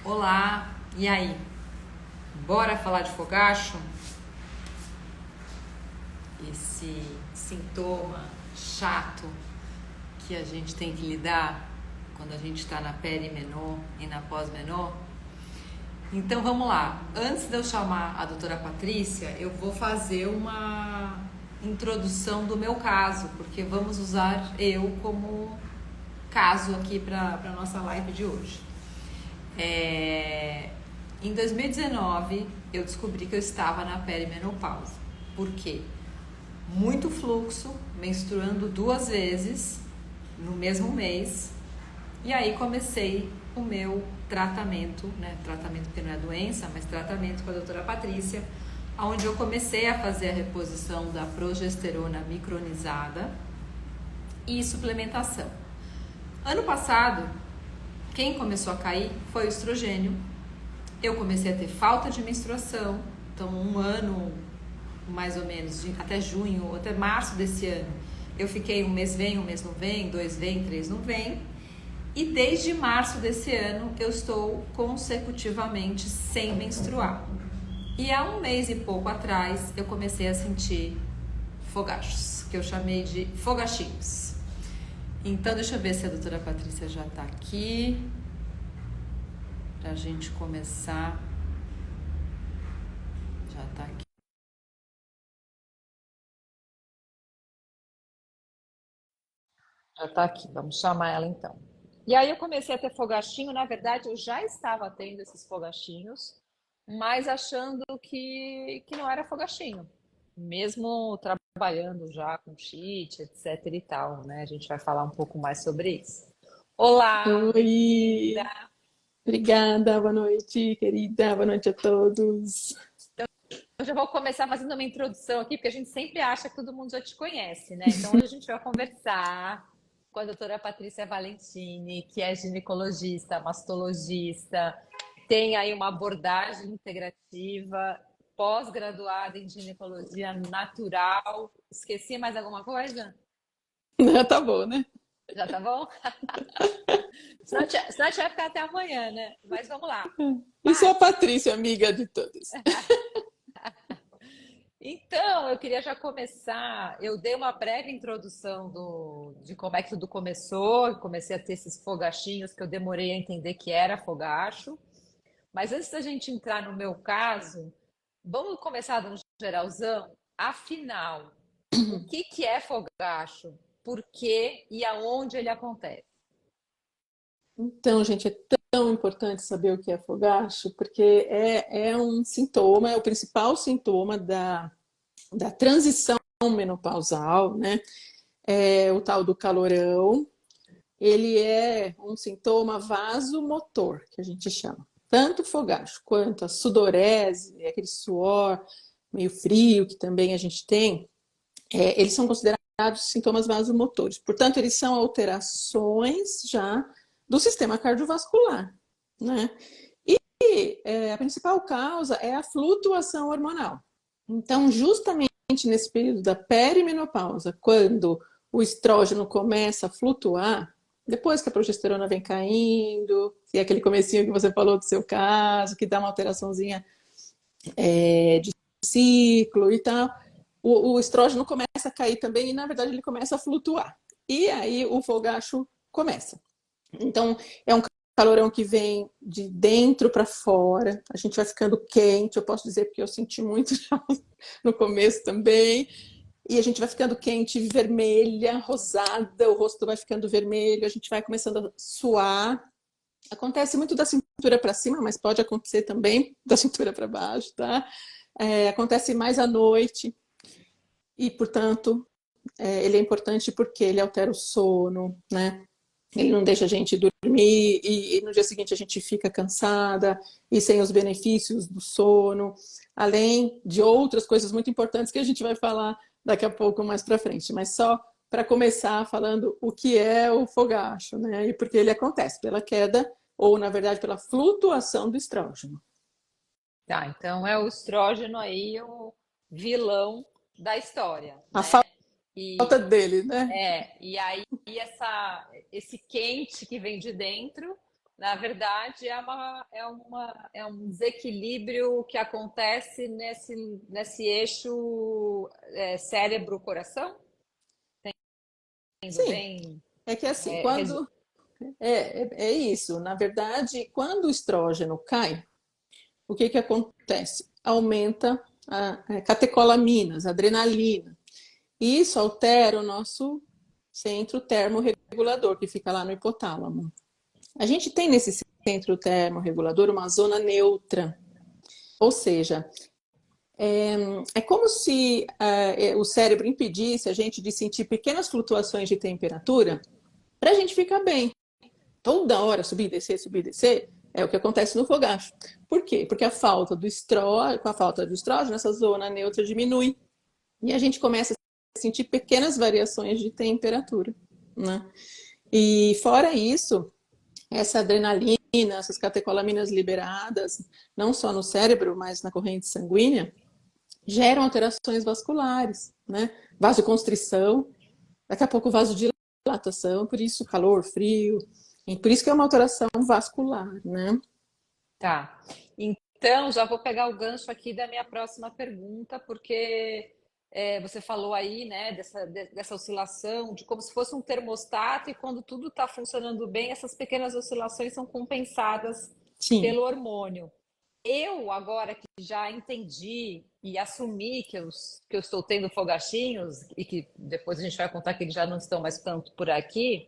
Olá, e aí? Bora falar de fogacho? Esse sintoma chato que a gente tem que lidar quando a gente está na perimenô e na pós-menô. Então vamos lá. Antes de eu chamar a doutora Patrícia, eu vou fazer uma introdução do meu caso, porque vamos usar eu como caso aqui para a nossa live de hoje. Em 2019, eu descobri que eu estava na perimenopausa. Por quê? Muito fluxo, menstruando 2 vezes no mesmo mês. E aí comecei o meu tratamento, né? Tratamento porque não é doença, mas tratamento com a doutora Patrícia, onde eu comecei a fazer a reposição da progesterona micronizada e suplementação. Ano passado, quem começou a cair foi o estrogênio. Eu comecei a ter falta de menstruação, então um ano mais ou menos, até junho, até março desse ano, eu fiquei um mês vem, um mês não vem, 2 vem, 3 não vem. E desde março desse ano eu estou consecutivamente sem menstruar. E há um mês e pouco atrás eu comecei a sentir fogachos, que eu chamei de fogachinhos. Então deixa eu ver se a doutora Patrícia já está aqui, pra gente começar. Já está aqui. Já está aqui, vamos chamar ela então. E aí eu comecei a ter fogachinho, na verdade eu já estava tendo esses fogachinhos, mas achando que não era fogachinho, mesmo trabalhando já com cheat, etc e tal, né? A gente vai falar um pouco mais sobre isso. Olá, bem-vinda! Oi, obrigada, boa noite, querida, boa noite a todos. Eu já vou começar fazendo uma introdução aqui, porque a gente sempre acha que todo mundo já te conhece, né? Então hoje a gente vai conversar com a doutora Patrícia Valentini, que é ginecologista, mastologista, tem aí uma abordagem integrativa, pós-graduada em ginecologia natural. Esqueci mais alguma coisa? Tá bom, né? Já tá bom? Senão a gente vai ficar até amanhã, né? Mas vamos lá. E sou a Paty, Patrícia, amiga de todos. então, eu queria já começar. Eu dei uma breve introdução de como é que tudo começou. Eu comecei a ter esses fogachinhos que eu demorei a entender que era fogacho. Mas antes da gente entrar no meu caso, vamos começar dando um geralzão. Afinal, o que que é fogacho? Por quê e aonde ele acontece? Então, gente, é tão importante saber o que é fogacho, porque é um sintoma, é o principal sintoma da transição menopausal, né? É o tal do calorão. Ele é um sintoma vasomotor, que a gente chama. Tanto o fogacho quanto a sudorese, aquele suor meio frio que também a gente tem, eles são considerados sintomas vasomotores. Portanto, eles são alterações já do sistema cardiovascular, né? A principal causa é a flutuação hormonal. Então, justamente nesse período da perimenopausa, quando o estrógeno começa a flutuar, depois que a progesterona vem caindo, e aquele comecinho que você falou do seu caso, que dá uma alteraçãozinha de ciclo e tal, o estrógeno começa a cair também e, na verdade, ele começa a flutuar. E aí o fogacho começa. Então, é um calorão que vem de dentro para fora, a gente vai ficando quente, eu posso dizer porque eu senti muito já no começo também, e a gente vai ficando quente, vermelha, rosada, o rosto vai ficando vermelho, a gente vai começando a suar. Acontece muito da cintura para cima, mas pode acontecer também da cintura para baixo, tá? Acontece mais à noite e, portanto, ele é importante porque ele altera o sono, né? Ele não deixa a gente dormir e no dia seguinte a gente fica cansada e sem os benefícios do sono, além de outras coisas muito importantes que a gente vai falar daqui a pouco mais para frente. Mas só para começar falando o que é o fogacho, né? E porque ele acontece pela queda ou, na verdade, pela flutuação do estrógeno. Tá, então é o estrógeno aí o vilão da história, A né? falta E dele, né? e aí esse quente que vem de dentro Na verdade, é um desequilíbrio que acontece nesse eixo cérebro-coração, indo Sim, bem. é que assim, é, resu- é isso. Na verdade, quando o estrógeno cai, o que que acontece? Aumenta a catecolaminas, a adrenalina. E isso altera o nosso centro termorregulador, que fica lá no hipotálamo. A gente tem nesse centro termorregulador uma zona neutra, ou seja, é como se o cérebro impedisse a gente de sentir pequenas flutuações de temperatura para a gente ficar bem. Toda hora subir e descer, é o que acontece no fogacho. Por quê? Porque com a falta do estrógeno, essa zona neutra diminui e a gente começa a sentir pequenas variações de temperatura, né? E fora isso, essa adrenalina, essas catecolaminas liberadas, não só no cérebro, mas na corrente sanguínea, geram alterações vasculares, né? Vasoconstrição, daqui a pouco vasodilatação, por isso calor, frio, e por isso que é uma alteração vascular, né? Tá. Então, já vou pegar o gancho aqui da minha próxima pergunta, porque você falou aí, né, dessa oscilação, de como se fosse um termostato, e quando tudo está funcionando bem, essas pequenas oscilações são compensadas Sim. pelo hormônio. Eu, agora que já entendi e assumi que eu estou tendo fogachinhos, e que depois a gente vai contar que eles já não estão mais tanto por aqui,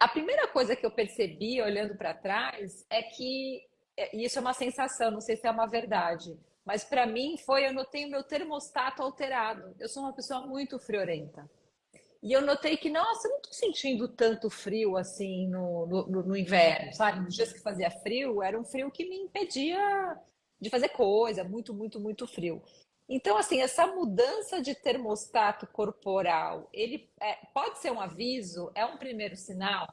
a primeira coisa que eu percebi olhando para trás é que e isso é uma sensação, não sei se é uma verdade, mas para mim foi eu notei o meu termostato alterado. Eu sou uma pessoa muito friorenta. E eu notei que, nossa, eu não estou sentindo tanto frio assim no inverno, sabe? Nos dias que fazia frio, era um frio que me impedia de fazer coisa, muito, muito, muito frio. Então, assim, essa mudança de termostato corporal, ele pode ser um aviso? É um primeiro sinal?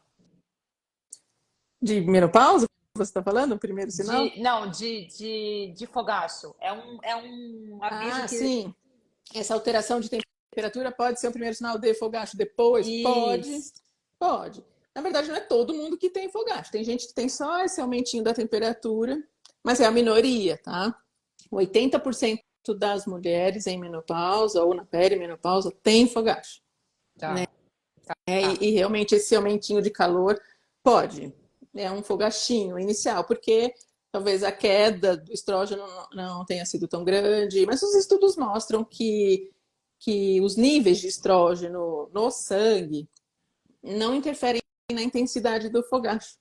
De menopausa, você está falando? O primeiro sinal? Não, de fogaço. É um aviso Ah, que. sim. Essa alteração de temperatura pode ser o primeiro sinal de fogacho depois? Pode, Isso. pode. Na verdade, não é todo mundo que tem fogacho. Tem gente que tem só esse aumentinho da temperatura, mas é a minoria, tá? 80% das mulheres em menopausa ou na perimenopausa tem fogacho. Tá, E tá. realmente esse aumentinho de calor pode. É um fogachinho inicial, porque talvez a queda do estrógeno não tenha sido tão grande, mas os estudos mostram que os níveis de estrógeno no sangue não interferem na intensidade do fogacho.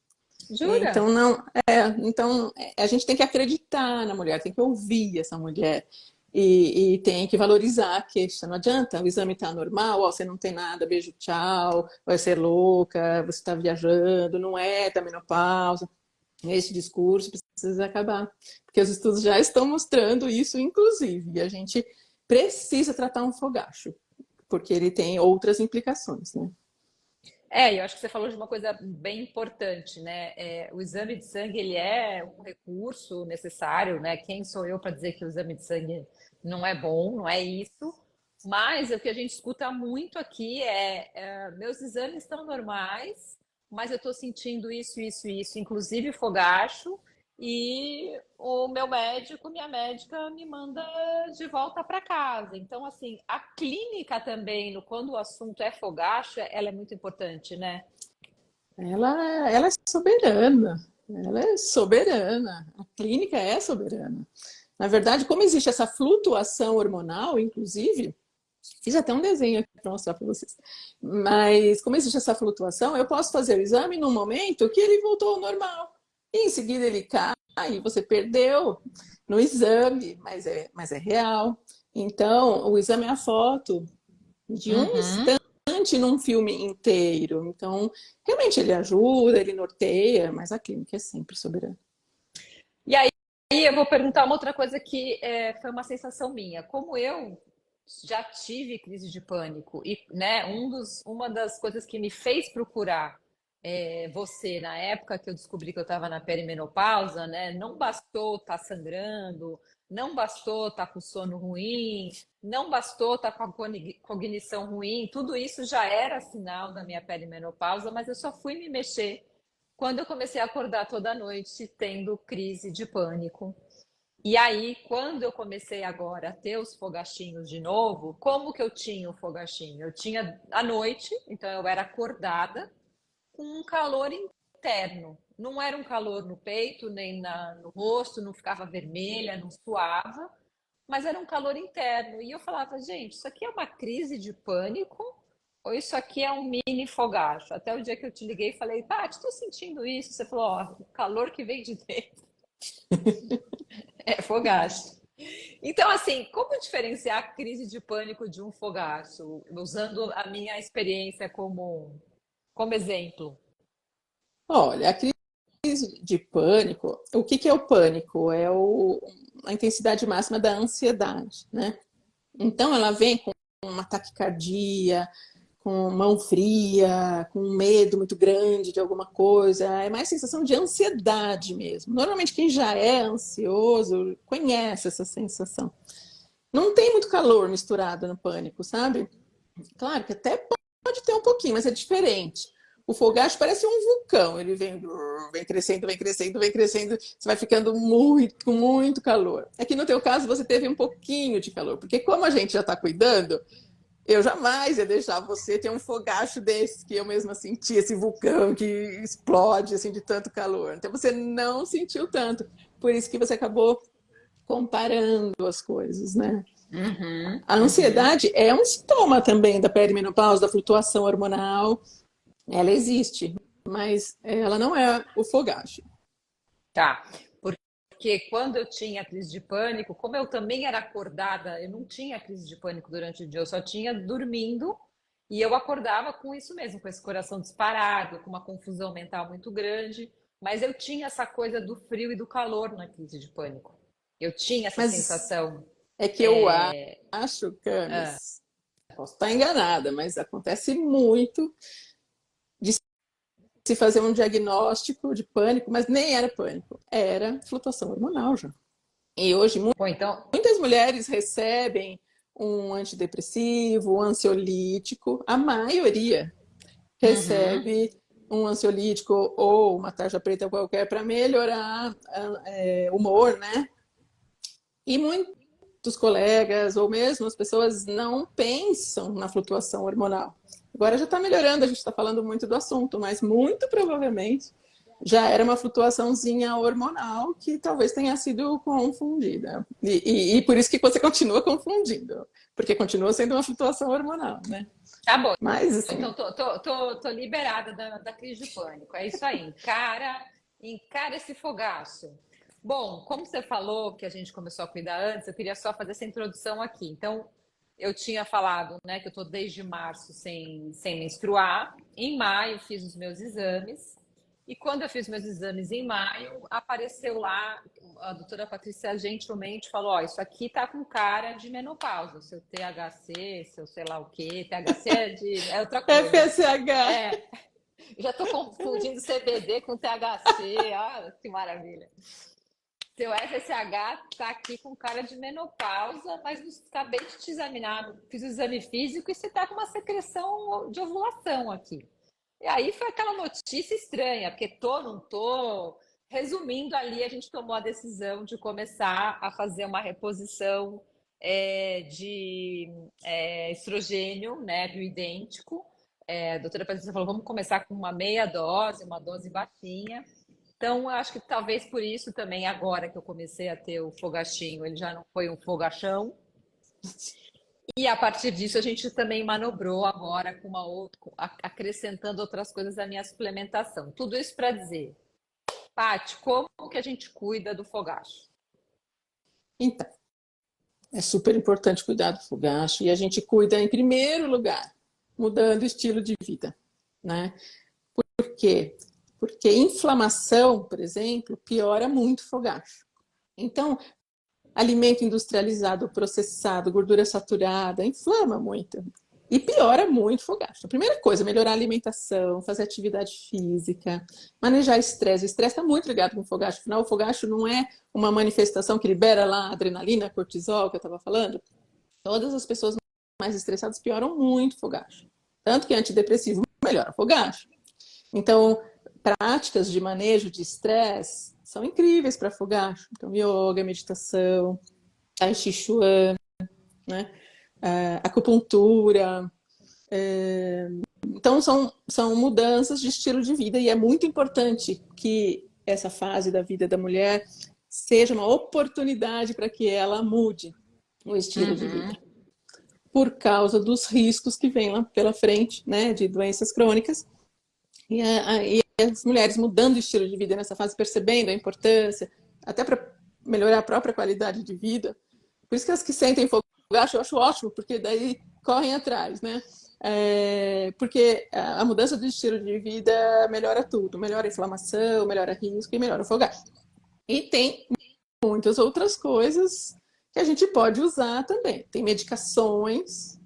Então, Jura? não, a gente tem que acreditar na mulher, tem que ouvir essa mulher e tem que valorizar a queixa. Não adianta, o exame está normal, ó, você não tem nada, beijo, tchau, vai ser louca, você está viajando, não é da menopausa. Esse discurso precisa acabar, porque os estudos já estão mostrando isso, inclusive, e a gente precisa tratar um fogacho, porque ele tem outras implicações, né? Eu acho que você falou de uma coisa bem importante, né? O exame de sangue, ele é um recurso necessário, né? Quem sou eu para dizer que o exame de sangue não é bom, não é isso. Mas o que a gente escuta muito aqui meus exames estão normais, mas eu estou sentindo isso, isso, isso, inclusive fogacho, e o meu médico, minha médica, me manda de volta para casa. Então, assim, a clínica também, quando o assunto é fogacho, ela é muito importante, né? Ela é soberana, ela é soberana, a clínica é soberana. Na verdade, como existe essa flutuação hormonal, inclusive, fiz até um desenho aqui para mostrar para vocês, mas como existe essa flutuação, eu posso fazer o exame num momento que ele voltou ao normal, e em seguida ele cai, e você perdeu no exame, mas é real. Então, o exame é a foto de um Uhum. instante num filme inteiro. Então, realmente ele ajuda, ele norteia, mas a clínica é sempre soberana. E aí eu vou perguntar uma outra coisa que foi uma sensação minha. Como eu já tive crise de pânico e, né, uma das coisas que me fez procurar você na época que eu descobri que eu estava na perimenopausa, né, não bastou estar sangrando, não bastou estar com sono ruim, não bastou estar com a cognição ruim, tudo isso já era sinal da minha perimenopausa, mas eu só fui me mexer quando eu comecei a acordar toda noite tendo crise de pânico. E aí, quando eu comecei agora a ter os fogachinhos de novo, como que eu tinha o fogachinho? Eu tinha à noite, então eu era acordada com um calor interno. Não era um calor no peito, nem no rosto, não ficava vermelha, não suava, mas era um calor interno. E eu falava, gente, isso aqui é uma crise de pânico ou isso aqui é um mini fogacho? Até o dia que eu te liguei e falei, Paty, estou sentindo isso. Você falou, ó, o calor que vem de dentro é fogacho. Então, assim, como diferenciar a crise de pânico de um fogacho? Usando a minha experiência como exemplo. Olha, a crise de pânico, o que que é o pânico? A intensidade máxima da ansiedade, né? Então, ela vem com uma taquicardia, com mão fria, com um medo muito grande de alguma coisa. É mais sensação de ansiedade mesmo. Normalmente, quem já é ansioso conhece essa sensação. Não tem muito calor misturado no pânico, sabe? Claro que até pode ter um pouquinho, mas é diferente. O fogacho parece um vulcão, ele vem crescendo, vem crescendo, vem crescendo, você vai ficando muito, com muito calor. Aqui no teu caso você teve um pouquinho de calor, porque como a gente já está cuidando, eu jamais ia deixar você ter um fogacho desse, que eu mesma senti, esse vulcão que explode assim, de tanto calor. Então você não sentiu tanto, por isso que você acabou comparando as coisas, né? Uhum, A uhum. ansiedade é um sintoma também da perimenopausa, da flutuação hormonal. Ela existe, mas ela não é o fogacho. Tá. Porque quando eu tinha crise de pânico, como eu também era acordada, eu não tinha crise de pânico durante o dia, eu só tinha dormindo e eu acordava com isso mesmo, com esse coração disparado, com uma confusão mental muito grande. Mas eu tinha essa coisa do frio e do calor na crise de pânico. Eu tinha essa Mas sensação. é que eu é, acho, ah, Camis, posso estar enganada, mas acontece muito de se fazer um diagnóstico de pânico, mas nem era pânico, era flutuação hormonal já. E hoje Bom, então. muitas mulheres recebem um antidepressivo, um ansiolítico, a maioria Uhum. recebe um ansiolítico ou uma tarja preta qualquer para melhorar o humor, né? E muitos colegas ou mesmo as pessoas não pensam na flutuação hormonal. Agora já está melhorando, a gente está falando muito do assunto, mas muito provavelmente já era uma flutuaçãozinha hormonal que talvez tenha sido confundida. E por isso que você continua confundindo, porque continua sendo uma flutuação hormonal, né? Tá bom. Mas assim, Então, tô liberada da crise de pânico. É isso aí. Encara esse fogaço. Bom, como você falou que a gente começou a cuidar antes, eu queria só fazer essa introdução aqui. Então, eu tinha falado, né, que eu tô desde março sem menstruar. Em maio, fiz os meus exames. E quando eu fiz meus exames em maio, apareceu lá, a doutora Patrícia gentilmente falou: Ó, isso aqui tá com cara de menopausa, seu THC, seu sei lá o quê. THC é outra coisa. FSH. É, já tô confundindo CBD com THC, ah, que maravilha. Seu FSH tá aqui com cara de menopausa, mas não acabei de te examinar. Fiz o exame físico e você tá com uma secreção de ovulação aqui. E aí foi aquela notícia estranha, porque tô, não tô. Resumindo, ali a gente tomou a decisão de começar a fazer uma reposição de estrogênio, né, bioidêntico. A doutora Patrícia falou, vamos começar com uma meia dose, uma dose baixinha. Então, eu acho que talvez por isso também, agora que eu comecei a ter o fogachinho, ele já não foi um fogachão, e a partir disso a gente também manobrou agora com uma outra, acrescentando outras coisas à minha suplementação. Tudo isso para dizer, Paty, como que a gente cuida do fogacho? Então, é super importante cuidar do fogacho e a gente cuida em primeiro lugar, mudando o estilo de vida, né? Por quê? Porque inflamação, por exemplo, piora muito o fogacho. Então, alimento industrializado, processado, gordura saturada, inflama muito. E piora muito o fogacho. A primeira coisa, melhorar a alimentação, fazer atividade física, manejar estresse. O estresse está muito ligado com o fogacho. Afinal, o fogacho não é uma manifestação que libera lá adrenalina, cortisol, que eu estava falando. Todas as pessoas mais estressadas pioram muito o fogacho. Tanto que antidepressivo melhora o fogacho. Então, práticas de manejo de estresse são incríveis para fogacho. Então, yoga, meditação, tai chi chuan, né? Acupuntura. Então, são mudanças de estilo de vida e é muito importante que essa fase da vida da mulher seja uma oportunidade para que ela mude o estilo de vida. Por causa dos riscos que vêm lá pela frente, né, de doenças crônicas. E as mulheres mudando o estilo de vida nessa fase, percebendo a importância, até para melhorar a própria qualidade de vida. Por isso que as que sentem fogacho eu acho ótimo, porque daí correm atrás, né? Porque a mudança do estilo de vida melhora tudo, melhora a inflamação, melhora risco e melhora o fogacho. E tem muitas outras coisas que a gente pode usar também. Tem medicações,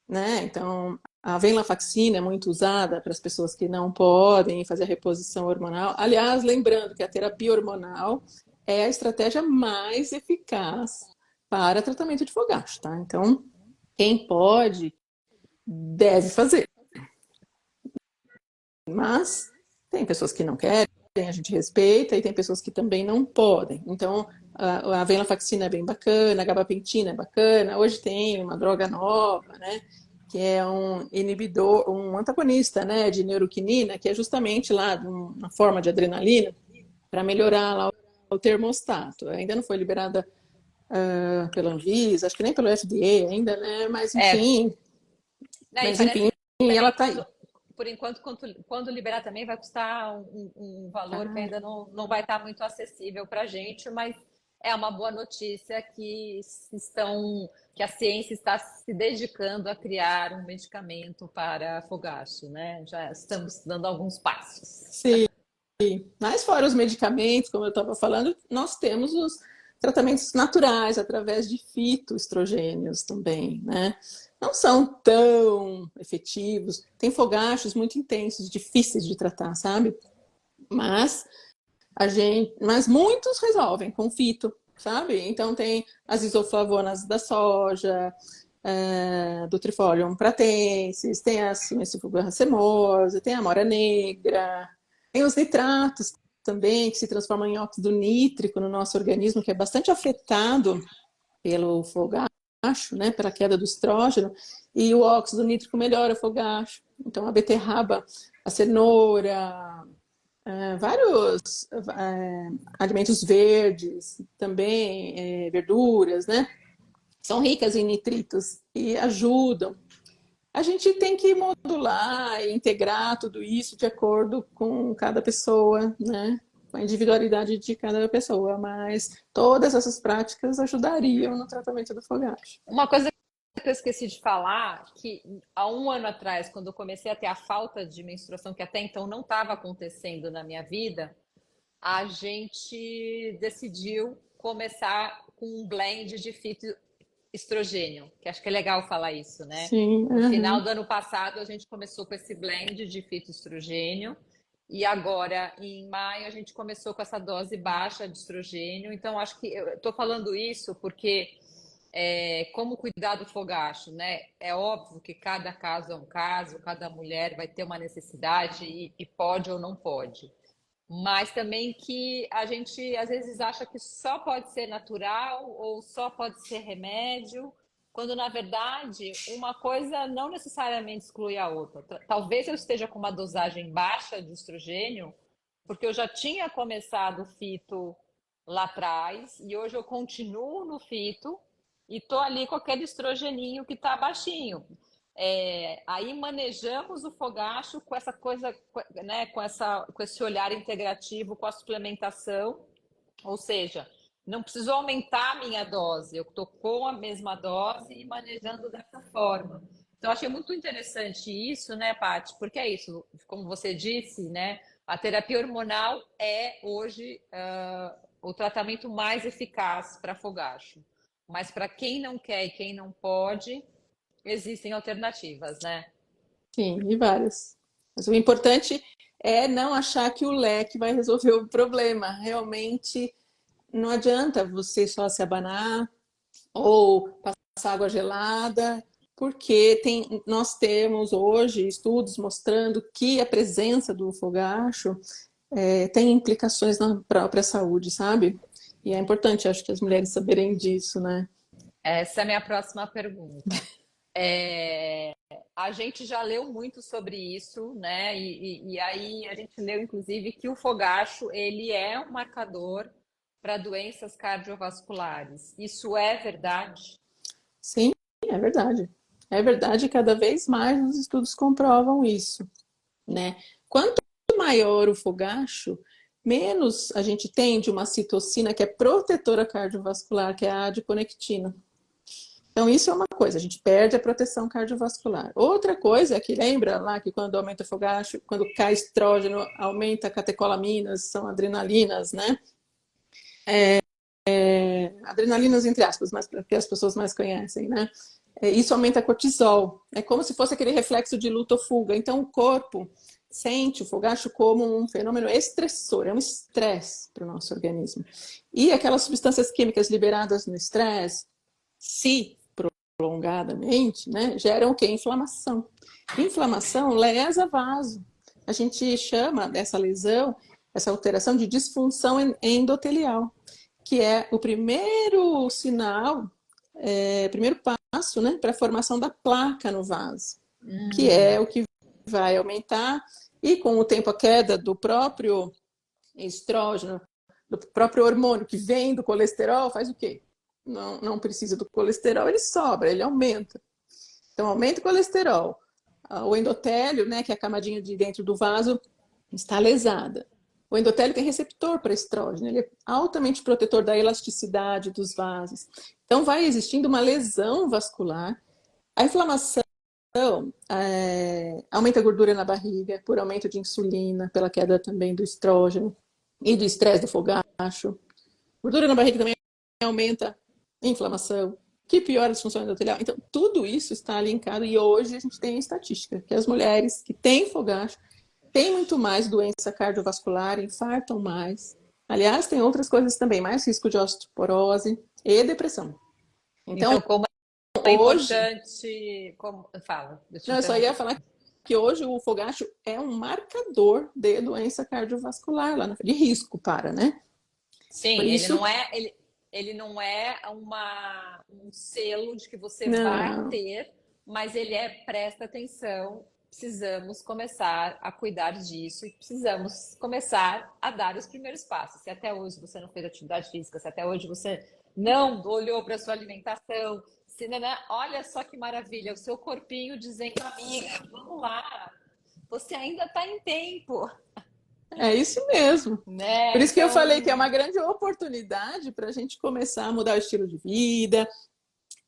né? Então, a venlafaxina é muito usada para as pessoas que não podem fazer a reposição hormonal. Aliás, lembrando que a terapia hormonal é a estratégia mais eficaz para tratamento de fogacho, tá? Então, quem pode, deve fazer. Mas tem pessoas que não querem, a gente respeita, e tem pessoas que também não podem. Então, a venlafaxina é bem bacana, a gabapentina é bacana. Hoje tem uma droga nova, né? Que é um inibidor, um antagonista, né, de neuroquinina, que é justamente lá uma forma de adrenalina para melhorar lá o termostato. Ainda não foi liberada pela Anvisa, acho que nem pelo FDA ainda, né? Mas enfim, Mas enfim, ela está aí. Por enquanto, quando liberar também vai custar um valor que ainda não vai estar muito acessível para a gente, mas é uma boa notícia que a ciência está se dedicando a criar um medicamento para fogacho, né? Já estamos dando alguns passos. Sim. Mas fora os medicamentos, como eu estava falando, nós temos os tratamentos naturais através de fitoestrogênios também, né? Não são tão efetivos, tem fogachos muito intensos, difíceis de tratar, sabe? Mas mas muitos resolvem com fito, sabe? Então tem as isoflavonas da soja, do Trifolium pratensis, tem a Simicifugua racemosa, tem a amora negra, tem os nitratos também, que se transformam em óxido nítrico no nosso organismo, que é bastante afetado pelo fogacho, né, pela queda do estrógeno, e o óxido nítrico melhora o fogacho. Então a beterraba, a cenoura, vários alimentos verdes, também verduras, né? São ricas em nitritos e ajudam. A gente tem que modular e integrar tudo isso de acordo com cada pessoa, né? Com a individualidade de cada pessoa, mas todas essas práticas ajudariam no tratamento do fogacho. Uma coisa que eu esqueci de falar, que há um ano atrás, quando eu comecei a ter a falta de menstruação, que até então não estava acontecendo na minha vida, a gente decidiu começar com um blend de fitoestrogênio, que acho que é legal falar isso, né? Sim, No final do ano passado, a gente começou com esse blend de fitoestrogênio e agora, em maio, a gente começou com essa dose baixa de estrogênio. Então, acho que eu estou falando isso porque como cuidar do fogacho, né? É óbvio que cada caso é um caso, cada mulher vai ter uma necessidade e pode ou não pode. Mas também que a gente às vezes acha que só pode ser natural ou só pode ser remédio, quando na verdade uma coisa não necessariamente exclui a outra. Talvez eu esteja com uma dosagem baixa de estrogênio, porque eu já tinha começado o fito lá atrás e hoje eu continuo no fito e tô ali com aquele estrogeninho que está baixinho. Aí manejamos o fogacho com essa coisa, né, com esse olhar integrativo, com a suplementação, ou seja, não preciso aumentar a minha dose, eu estou com a mesma dose e manejando dessa forma. Então, achei muito interessante isso, né, Paty? Porque é isso, como você disse, né, a terapia hormonal é hoje o tratamento mais eficaz para fogacho. Mas para quem não quer e quem não pode, existem alternativas, né? sim, e várias. Mas o importante é não achar que o leque vai resolver o problema. Realmente não adianta você só se abanar ou passar água gelada porque nós temos hoje estudos mostrando que a presença do fogacho tem implicações na própria saúde, sabe? E é importante, acho que as mulheres saberem disso, né? Essa é a minha próxima pergunta. A gente já leu muito sobre isso, né? E aí a gente leu, inclusive, que o fogacho ele é um marcador para doenças cardiovasculares. Isso é verdade? Sim, é verdade. É verdade, e cada vez mais os estudos comprovam isso, né? Quanto maior o fogacho, menos a gente tem de uma citocina que é protetora cardiovascular, que é a adiponectina. Então, isso é uma coisa, a gente perde a proteção cardiovascular. Outra coisa é que lembra lá que quando aumenta o fogacho, quando cai estrógeno, aumenta catecolaminas, são adrenalinas, né? Adrenalinas entre aspas, mas que as pessoas mais conhecem, né? Isso aumenta cortisol. É como se fosse aquele reflexo de luta ou fuga. Então, o corpo sente o fogacho como um fenômeno estressor, é um estresse para o nosso organismo. E aquelas substâncias químicas liberadas no estresse, se prolongadamente, né, geram o quê? Inflamação. Inflamação lesa vaso. A gente chama dessa lesão, essa alteração de disfunção endotelial, que é o primeiro sinal, primeiro passo, né, para a formação da placa no vaso, que é o que vai aumentar, e com o tempo a queda do próprio estrógeno, do próprio hormônio que vem do colesterol, faz o quê? Não precisa do colesterol, ele sobra, ele aumenta. Então, aumenta o colesterol. O endotélio, né, que é a camadinha de dentro do vaso, está lesada. O endotélio tem receptor para estrógeno, ele é altamente protetor da elasticidade dos vasos. Então, vai existindo uma lesão vascular. A inflamação aumenta a gordura na barriga, por aumento de insulina, pela queda também do estrógeno e do estresse do fogacho. Gordura na barriga também aumenta a inflamação, que piora as funções endotelial. Então, tudo isso está linkado e hoje a gente tem a estatística que as mulheres que têm fogacho têm muito mais doença cardiovascular, infartam mais. Aliás, tem outras coisas também, mais risco de osteoporose e depressão. Então, Então, como é hoje, importante. Como... Fala, deixa eu te não, eu só ia interromper. falar que hoje o fogacho é um marcador de doença cardiovascular, lá de risco para, né? Por Sim, isso, ele não é um selo de que você vai não, ter, mas ele é presta atenção, precisamos começar a cuidar disso e precisamos começar a dar os primeiros passos. Se até hoje você não fez atividade física, se até hoje você não olhou para a sua alimentação, se, né, olha só que maravilha, o seu corpinho dizendo, amiga, vamos lá, você ainda está em tempo, é isso mesmo. Por né? isso que eu falei que é Então, uma grande oportunidade para a gente começar a mudar o estilo de vida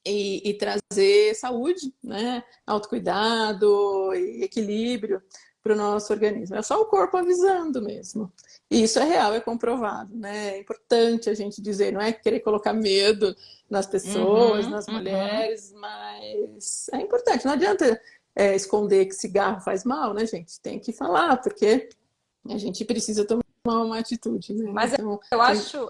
e trazer saúde, né? Autocuidado e equilíbrio para o nosso organismo. É só o corpo avisando mesmo. E isso é real, é comprovado, né? É importante a gente dizer, não é querer colocar medo nas pessoas, uhum, nas uhum. mulheres, mas é importante. Não adianta esconder que cigarro faz mal, né, gente? Tem que falar, porque a gente precisa tomar uma atitude, né? Mas Então, eu acho,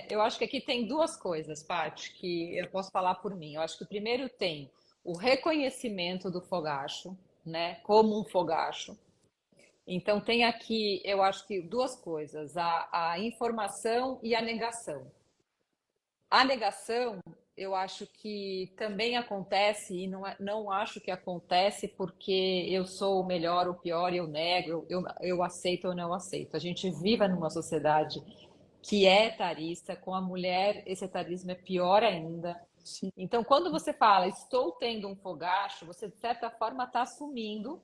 eu acho que aqui tem duas coisas, Paty, que eu posso falar por mim. Eu acho que primeiro tem o reconhecimento do fogacho, né, como um fogacho. Então tem aqui, eu acho que duas coisas, a informação e a negação. A negação, eu acho que também acontece, e não acho que acontece porque eu sou o melhor ou pior e eu nego, eu aceito ou não aceito. A gente vive numa sociedade que é etarista, com a mulher esse etarismo é pior ainda. sim. Então, quando você fala estou tendo um fogacho, você de certa forma está assumindo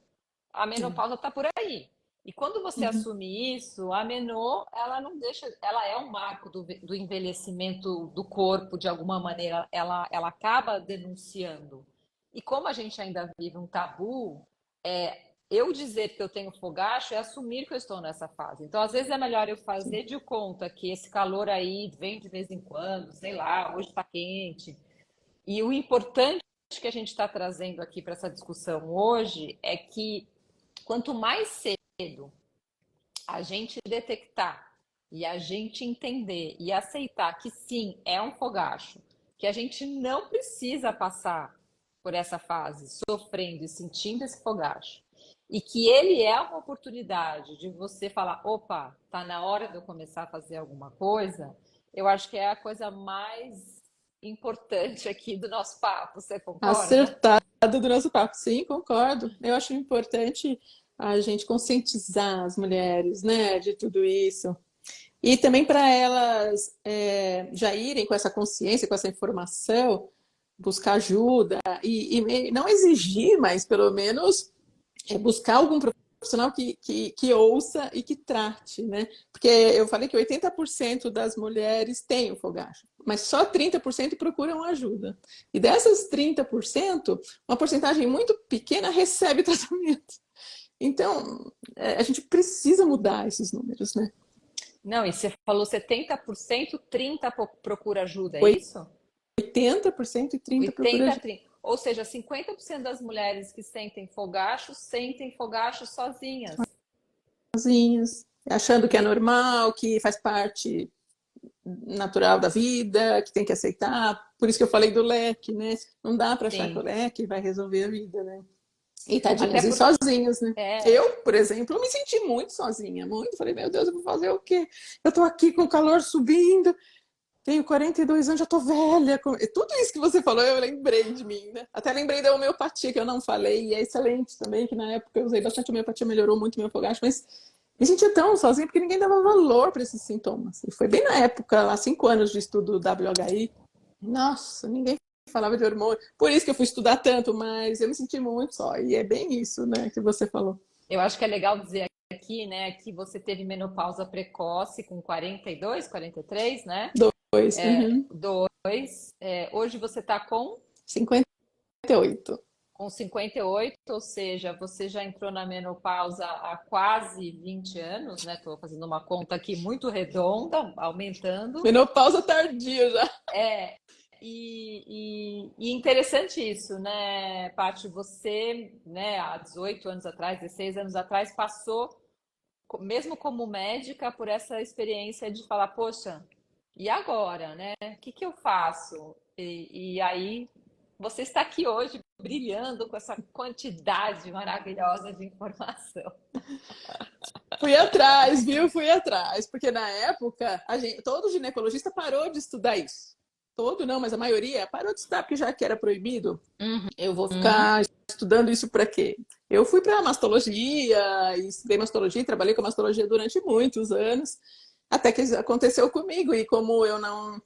a menopausa está por aí. E quando você Uhum. assume isso, a menor, ela não deixa, ela é um marco do envelhecimento do corpo, de alguma maneira, ela acaba denunciando. E como a gente ainda vive um tabu, eu dizer que eu tenho fogacho é assumir que eu estou nessa fase. Então, às vezes é melhor eu Sim. fazer de conta que esse calor aí vem de vez em quando, sei lá, hoje está quente. E o importante que a gente está trazendo aqui para essa discussão hoje é que quanto mais cedo a gente detectar e a gente entender e aceitar que sim, é um fogacho, que a gente não precisa passar por essa fase, sofrendo e sentindo esse fogacho, e que ele é uma oportunidade de você falar, opa, tá na hora de eu começar a fazer alguma coisa, eu acho que é a coisa mais importante aqui do nosso papo, você concorda? Acertado do nosso papo. Sim, concordo. Eu acho importante a gente conscientizar as mulheres, né, de tudo isso. E também para elas já irem com essa consciência, com essa informação, buscar ajuda e não exigir, mas pelo menos buscar algum profissional que ouça e que trate, né? Porque eu falei que 80% das mulheres têm o fogacho, mas só 30% procuram ajuda. E dessas 30%, uma porcentagem muito pequena recebe tratamento. Então, a gente precisa mudar esses números, né? Não, e você falou 70%, 30% procura ajuda, é isso? 80% e 30% procura 80, ajuda 30. Ou seja, 50% das mulheres que sentem fogacho sozinhas. sozinhas, achando que é normal, que faz parte natural da vida, que tem que aceitar. Por isso que eu falei do leque, né? Não dá para achar que o Sim. leque vai resolver a vida, né? E Até tadinhas, e porque sozinhas, né? é, Eu, por exemplo, me senti muito sozinha, muito. Falei, meu Deus, eu vou fazer o quê? Eu tô aqui com o calor subindo, tenho 42 anos, já tô velha. Tudo isso que você falou, eu lembrei de mim, né? Até lembrei da homeopatia, que eu não falei, e é excelente também, que na época eu usei bastante homeopatia, melhorou muito meu fogacho, mas me sentia tão sozinha porque ninguém dava valor para esses sintomas. E foi bem na época, lá, 5 anos de estudo do WHI. Nossa, ninguém falava de hormônio. Por isso que eu fui estudar tanto, mas eu me senti muito só. E é bem isso, né, que você falou. eu acho que é legal dizer aqui, né, que você teve menopausa precoce com 42, 43, né? Dois, uhum. Dois. Hoje você está 58. com 58, ou seja, você já entrou na menopausa há quase 20 anos, né? Estou fazendo uma conta aqui muito redonda, aumentando. Menopausa tardia já. É, e interessante isso, né, Paty? Você, né, há 18 anos atrás, 16 anos atrás, passou, mesmo como médica, por essa experiência de falar, poxa, e agora, né? O que que eu faço? E aí você está aqui hoje brilhando com essa quantidade maravilhosa de informação. Fui atrás, viu? Fui atrás. Porque na época, todo ginecologista parou de estudar isso. Todo não, mas a maioria parou de estudar porque já que era proibido. Eu vou Uhum. ficar estudando isso para quê? Eu fui para mastologia, e estudei mastologia, e trabalhei com mastologia durante muitos anos, até que aconteceu comigo. E como eu não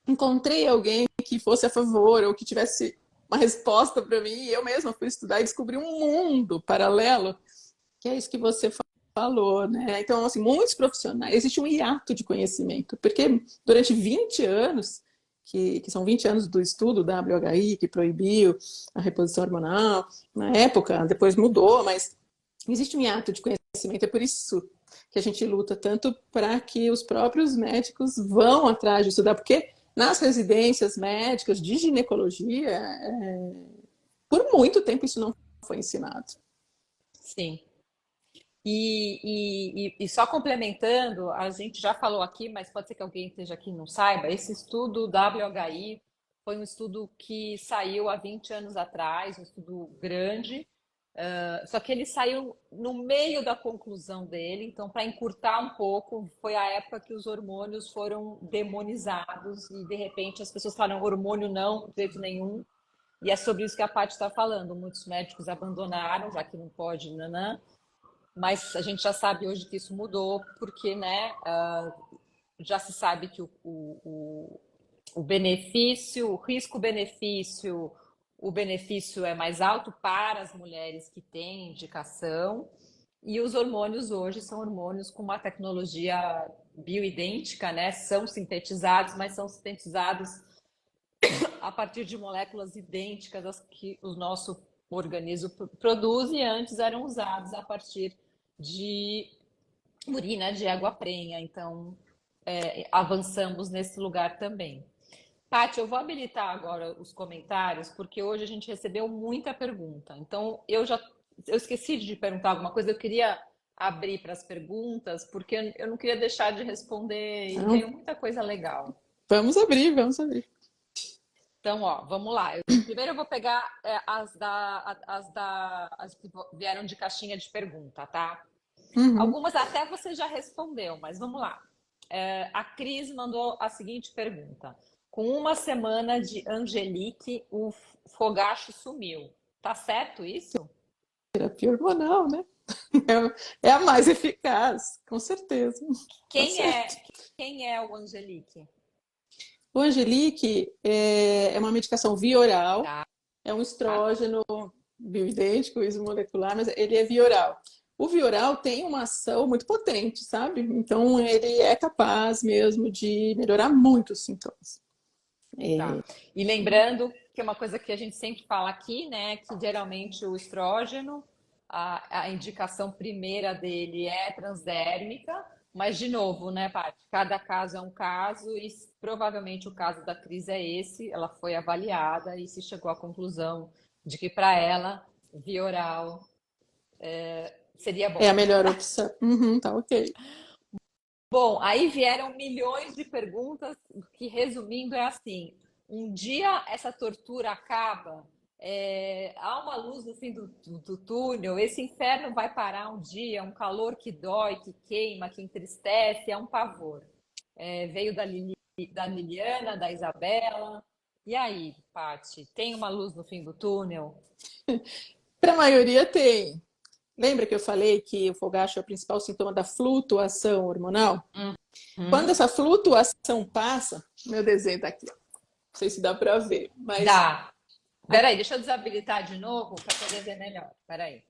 encontrei alguém que fosse a favor ou que tivesse uma resposta para mim, eu mesma fui estudar e descobri um mundo paralelo, que é isso que você falou, né? Então, assim, muitos profissionais, existe um hiato de conhecimento, porque durante 20 anos, que são 20 anos do estudo da WHI, que proibiu a reposição hormonal, na época, depois mudou, mas existe um hiato de conhecimento, é por isso que a gente luta tanto para que os próprios médicos vão atrás de estudar, porque nas residências médicas de ginecologia, por muito tempo isso não foi ensinado. Sim. E só complementando, a gente já falou aqui, mas pode ser que alguém esteja aqui e não saiba, esse estudo WHI foi um estudo que saiu há 20 anos atrás, um estudo grande, só que ele saiu no meio da conclusão dele, então, para encurtar um pouco, foi a época que os hormônios foram demonizados e, de repente, as pessoas falaram hormônio não, de jeito nenhum, e é sobre isso que a Paty está falando. Muitos médicos abandonaram, já que não pode, nanã, mas a gente já sabe hoje que isso mudou, porque, né, já se sabe que o benefício, o risco-benefício, o benefício é mais alto para as mulheres que têm indicação, e os hormônios hoje são hormônios com uma tecnologia bioidêntica, né? São sintetizados, mas são sintetizados a partir de moléculas idênticas às que o nosso organismo produz e antes eram usados a partir de urina de água prenha. Então, avançamos nesse lugar também. Paty, eu vou habilitar agora os comentários, porque hoje a gente recebeu muita pergunta. Então, eu esqueci de perguntar alguma coisa, eu queria abrir para as perguntas, porque eu não queria deixar de responder e Então, veio muita coisa legal. vamos abrir, vamos abrir. Então, ó, vamos lá. Primeiro eu vou pegar as que vieram de caixinha de pergunta, tá? Uhum. Algumas até você já respondeu, mas vamos lá. A Cris mandou a seguinte pergunta. Com uma semana de Angelique, o fogacho sumiu. Tá certo isso? Terapia hormonal, né? É a mais eficaz, com certeza. Tá Quem certo. é, quem é o Angelique? O Angelique é uma medicação via oral, Tá, é um estrógeno bioidêntico, ismolecular, mas ele é via oral. O via oral tem uma ação muito potente, sabe? Então ele é capaz mesmo de melhorar muito os sintomas. tá. E lembrando que é uma coisa que a gente sempre fala aqui, né? Que geralmente o estrógeno, a indicação primeira dele é transdérmica, mas de novo, né, Paty? Cada caso é um caso e provavelmente o caso da Cris é esse. Ela foi avaliada e se chegou à conclusão de que para ela, via oral seria É a bom. melhor opção. Uhum, tá ok. Bom, aí vieram milhões de perguntas, que resumindo é assim: um dia essa tortura acaba, há uma luz no fim do túnel, esse inferno vai parar um dia, um calor que dói, que queima, que entristece, é um pavor. Veio da Liliana, da Isabela. E aí, Pati, tem uma luz no fim do túnel? Para a maioria tem. Lembra que eu falei que o fogacho é o principal sintoma da flutuação hormonal? Quando Uhum. essa flutuação passa, meu desenho está aqui, não sei se dá para ver, mas Dá. Peraí, deixa eu desabilitar de novo para poder ver melhor. Peraí.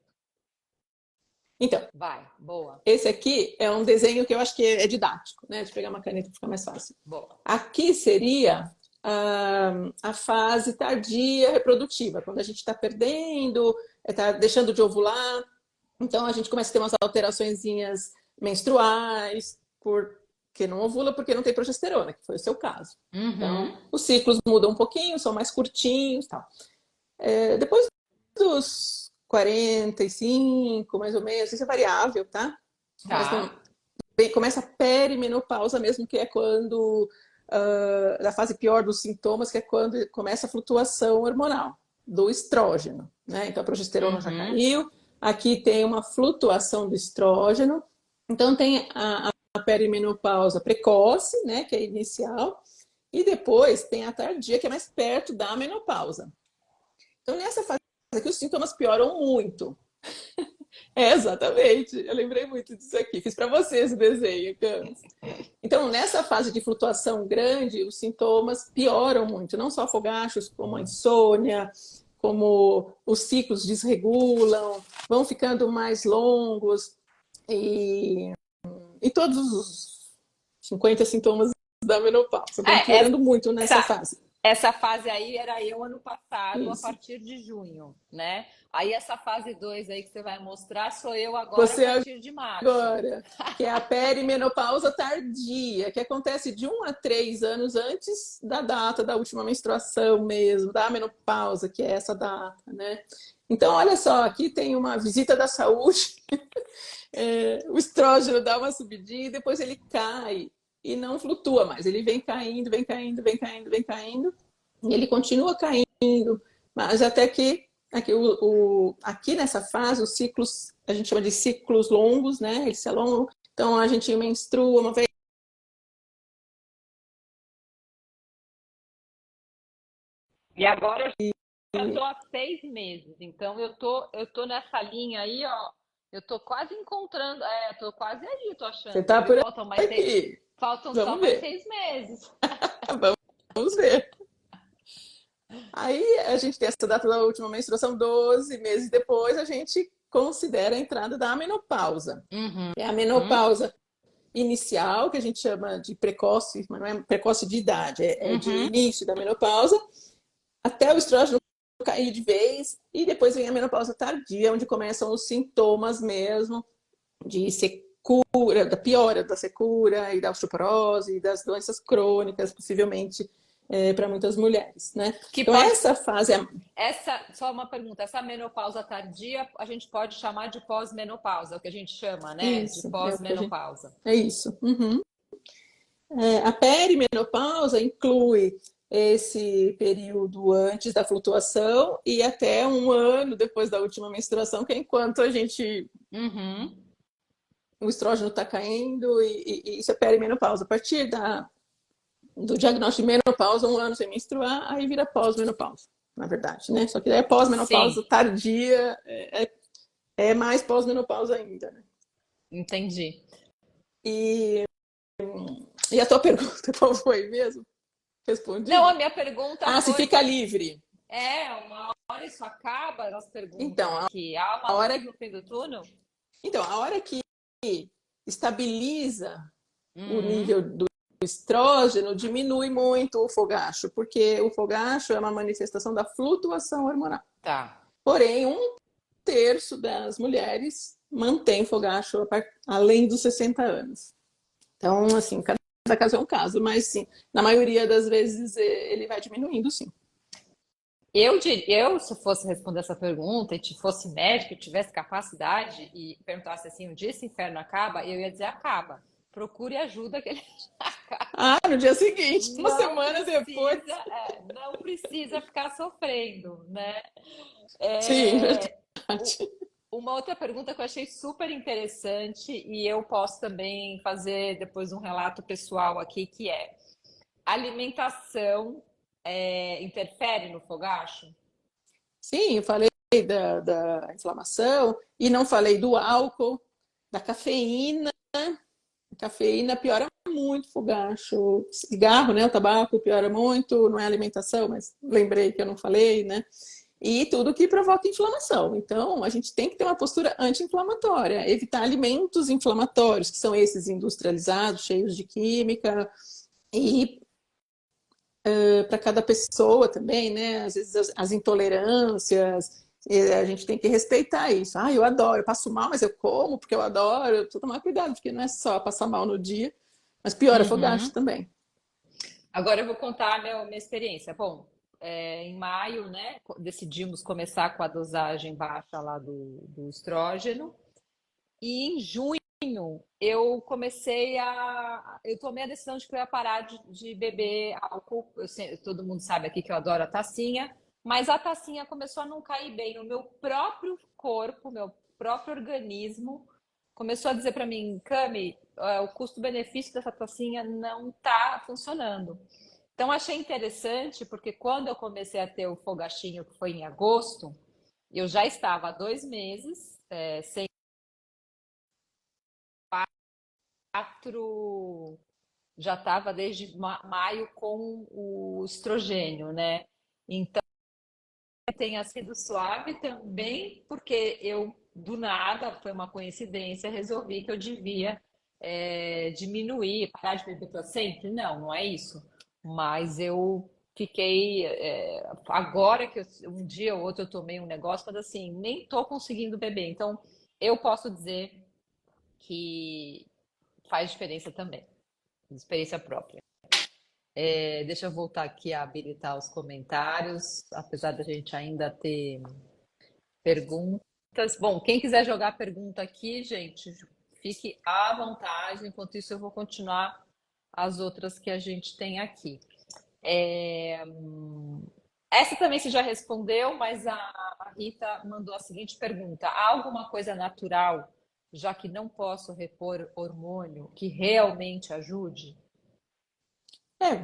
então, Vai, boa, esse aqui é um desenho que eu acho que é didático, né? De pegar uma caneta fica mais fácil. boa. Aqui seria a fase tardia reprodutiva, quando a gente está perdendo, está deixando de ovular, então a gente começa a ter umas alteraçõezinhas menstruais, porque não ovula, porque não tem progesterona, que foi o seu caso. Então, Uhum. os ciclos mudam um pouquinho, são mais curtinhos, tal. Depois dos 45, mais ou menos, isso é variável, tá? Mas Tá. começa a perimenopausa mesmo, que é quando, na fase pior dos sintomas, que é quando começa a flutuação hormonal do estrógeno, né? Então a progesterona já Uhum. caiu, aqui tem uma flutuação do estrógeno, então tem a perimenopausa precoce, né? Que é inicial, e depois tem a tardia, que é mais perto da menopausa. Então nessa fase aqui os sintomas pioram muito. Exatamente, eu lembrei muito disso aqui. Fiz para vocês o desenho, Camis. Então, nessa fase de flutuação grande, os sintomas pioram muito, não só fogachos, como a insônia, como os ciclos desregulam, vão ficando mais longos e, e todos os 50 sintomas da menopausa vão É, piorando muito nessa essa, fase. essa fase aí era eu ano passado, a Isso. partir de junho, né? Aí essa fase 2 aí que você vai mostrar sou eu agora a Você partir de março. agora, que é a perimenopausa tardia, que acontece de 1 a 3 anos antes da data da última menstruação mesmo, da menopausa, que é essa data, né? Então, olha só, aqui tem uma visita da saúde, o estrógeno dá uma subidinha e depois ele cai e não flutua mais, ele vem caindo, vem caindo, vem caindo, vem caindo, e ele continua caindo, mas até que aqui nessa fase, os ciclos, a gente chama de ciclos longos, né? Eles se alongam. Então, a gente menstrua uma vez. E agora eu já tô há 6 meses, então eu tô nessa linha aí, ó. Eu tô quase encontrando, tô quase aí, tô Você achando, está viu? por Faltam aqui. faltam só Vamos mais ver. 6 meses. Vamos ver. Aí, a gente tem essa data da última menstruação, 12 meses depois, a gente considera a entrada da menopausa. Uhum. É a menopausa inicial, que a gente chama de precoce, mas não é precoce de idade, é de Uhum. início da menopausa, até o estrógeno cair de vez, e depois vem a menopausa tardia, onde começam os sintomas mesmo de secura, da piora da secura e da osteoporose e das doenças crônicas, possivelmente para muitas mulheres, né? Que Então pode essa fase é Só uma pergunta, essa menopausa tardia a gente pode chamar de pós-menopausa, é o que a gente chama, né? De isso, é o que a gente pós-menopausa. é isso. Uhum. A perimenopausa inclui esse período antes da flutuação e até um ano depois da última menstruação, que é enquanto a gente Uhum. o estrógeno está caindo e isso é perimenopausa. A partir do diagnóstico de menopausa, um ano sem menstruar, aí vira pós-menopausa, na verdade, né? Só que daí é Sim, pós-menopausa tardia, é mais pós-menopausa ainda, né? entendi. E, e a tua pergunta qual foi mesmo? Não, a Respondi? minha pergunta Ah, se foi fica livre. uma hora isso acaba? Elas perguntam Então, aqui. Há a uma hora, luz no fim do túnel? a hora que estabiliza o Uhum. nível do estrógeno, diminui muito o fogacho, porque o fogacho é uma manifestação da flutuação hormonal. Tá. Porém, um terço das mulheres mantém fogacho além dos 60 anos. Então, assim, cada caso é um caso, mas sim, na maioria das vezes ele vai diminuindo, sim. Se fosse responder essa pergunta e fosse médico e tivesse capacidade e perguntasse assim, um dia esse inferno acaba, eu ia dizer acaba. Procure ajuda que ele acaba. Ah, no dia seguinte, uma Não semana depois. precisa, não precisa ficar sofrendo, né? Sim, É, o- verdade. uma outra pergunta que eu achei super interessante e eu posso também fazer depois um relato pessoal aqui, que é alimentação interfere no fogacho? Sim, eu falei da inflamação e não falei do álcool, da cafeína. A cafeína piora muito o fogacho. Cigarro, né? O tabaco piora muito, não é alimentação, mas lembrei que eu não falei, né? E tudo que provoca inflamação. Então, a gente tem que ter uma postura anti-inflamatória, evitar alimentos inflamatórios, que são esses industrializados, cheios de química, e para cada pessoa também, né? Às vezes as intolerâncias, a gente tem que respeitar isso. Ah, eu adoro, eu passo mal, mas eu como porque eu adoro. Eu preciso tomar cuidado, porque não é só passar mal no dia, mas piora fogacho Uhum. também. Agora eu vou contar minha experiência. Bom, em maio, né, decidimos começar com a dosagem baixa lá do estrógeno. E em junho eu tomei a decisão de que eu ia parar de beber álcool. Todo mundo sabe aqui que eu adoro a tacinha, mas a tacinha começou a não cair bem. O meu próprio corpo, meu próprio organismo começou a dizer para mim, Cami, o custo-benefício dessa tacinha não está funcionando. Então achei interessante porque quando eu comecei a ter o fogachinho, que foi em agosto, eu já estava há 2 meses sem quatro, já estava desde maio com o estrogênio, né? Então tenha sido suave também, porque eu, do nada, foi uma coincidência, resolvi que eu devia diminuir, parar de beber para sempre. Não, não é isso. Mas eu fiquei. Agora que um dia ou outro eu tomei um negócio, mas assim, nem tô conseguindo beber. Então, eu posso dizer que faz diferença também, experiência própria. Deixa eu voltar aqui a habilitar os comentários, apesar da gente ainda ter perguntas. Bom, quem quiser jogar pergunta aqui, gente, fique à vontade. Enquanto isso, eu vou continuar as outras que a gente tem aqui. É, Essa também você já respondeu, mas a Rita mandou a seguinte pergunta: há alguma coisa natural, já que não posso repor hormônio, que realmente ajude? É,